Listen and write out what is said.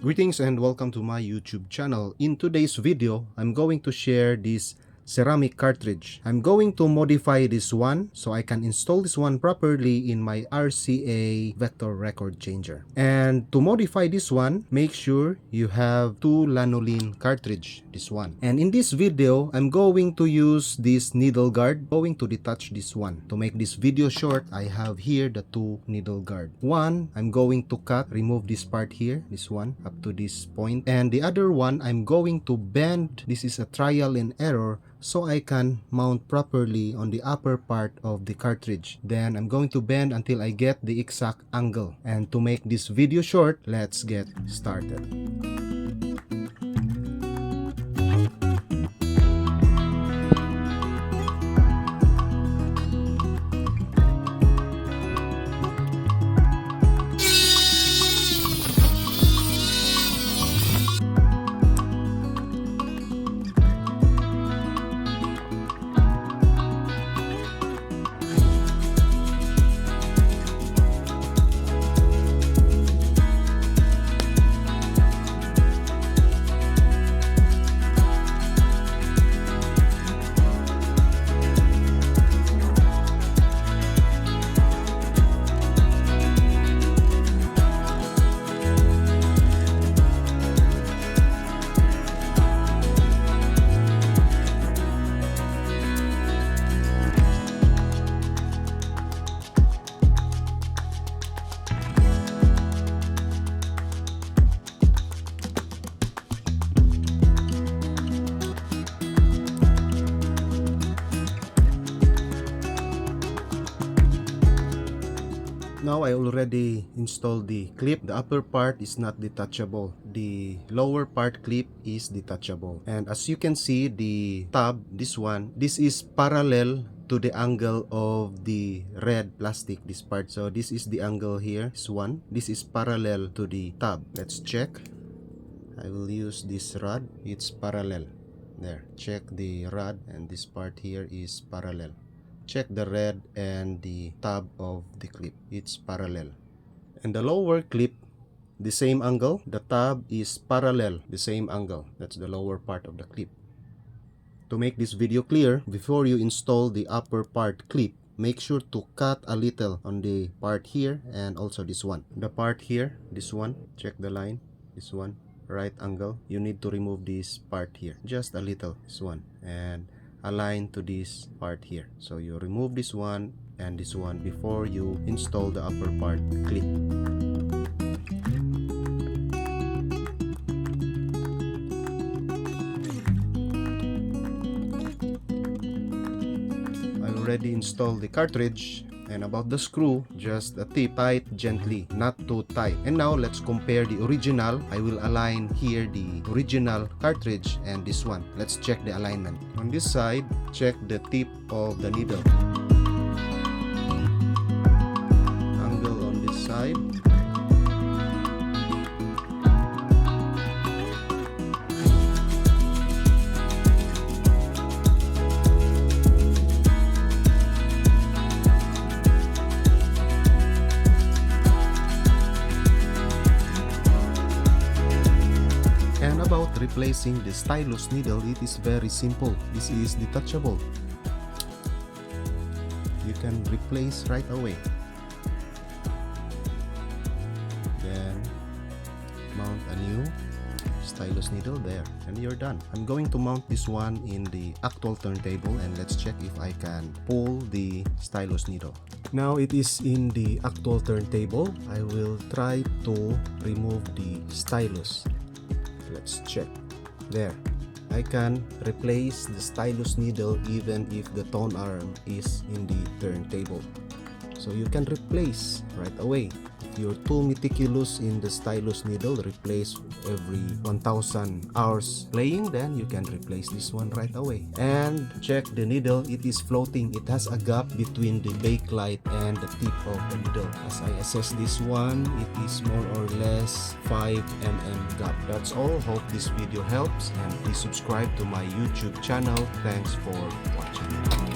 Greetings and welcome to my YouTube channel. In today's video, I'm going to share this ceramic cartridge. I'm going to modify this one so I can install this one properly in my RCA VICTOR record changer. And to modify this one, make sure you have two lanolin cartridge, this one. And in this video, I'm going to use this needle guard, going to detach this one. To make this video short, I have here the two needle guard. One, I'm going to remove this part here, this one, up to this point. And the other one, I'm going to bend. This is a trial and error, so I can mount properly on the upper part of the cartridge. Then I'm going to bend until I get the exact angle. And to make this video short, let's get started. Now I already installed the clip. The upper part is not detachable. The lower part clip is detachable. And as you can see, the tab, this one, this is parallel to the angle of the red plastic, this part. So this is the angle here, this one. This is parallel to the tab. Let's check. I will use this rod. It's parallel. There. Check the rod, and this part here is parallel. Check the red and the tab of the clip. It's parallel. And the lower clip, the same angle. The tab is parallel, the same angle. That's the lower part of the clip. To make this video clear, before you install the upper part clip, make sure to cut a little on the part here and also this one. The part here, this one, check the line, this one, right angle. You need to remove this part here, just a little, this one, and align to this part here. So you remove this one and this one before you install the upper part clip. I already installed the cartridge. And about the screw, just a tip, tight gently, not too tight. And now let's compare the original. I will align here the original cartridge and this one. Let's check the alignment. On this side, check the tip of the needle. Angle on this side. About replacing the stylus needle, it is very simple. This is detachable. You can replace right away. Then mount a new stylus needle there, and you're done. I'm going to mount this one in the actual turntable, and let's check if I can pull the stylus needle. Now it is in the actual turntable. I will try to remove the stylus. Let's check. There. I can replace the stylus needle even if the tone arm is in the turntable. So you can replace right away. If you're too meticulous in the stylus needle, replace every 1000 hours playing, then you can replace this one right away. And check the needle, it is floating. It has a gap between the backlight and the tip of the needle. As I assess this one, it is more or less 5 mm gap. That's all. Hope this video helps, and please subscribe to my YouTube channel. Thanks for watching.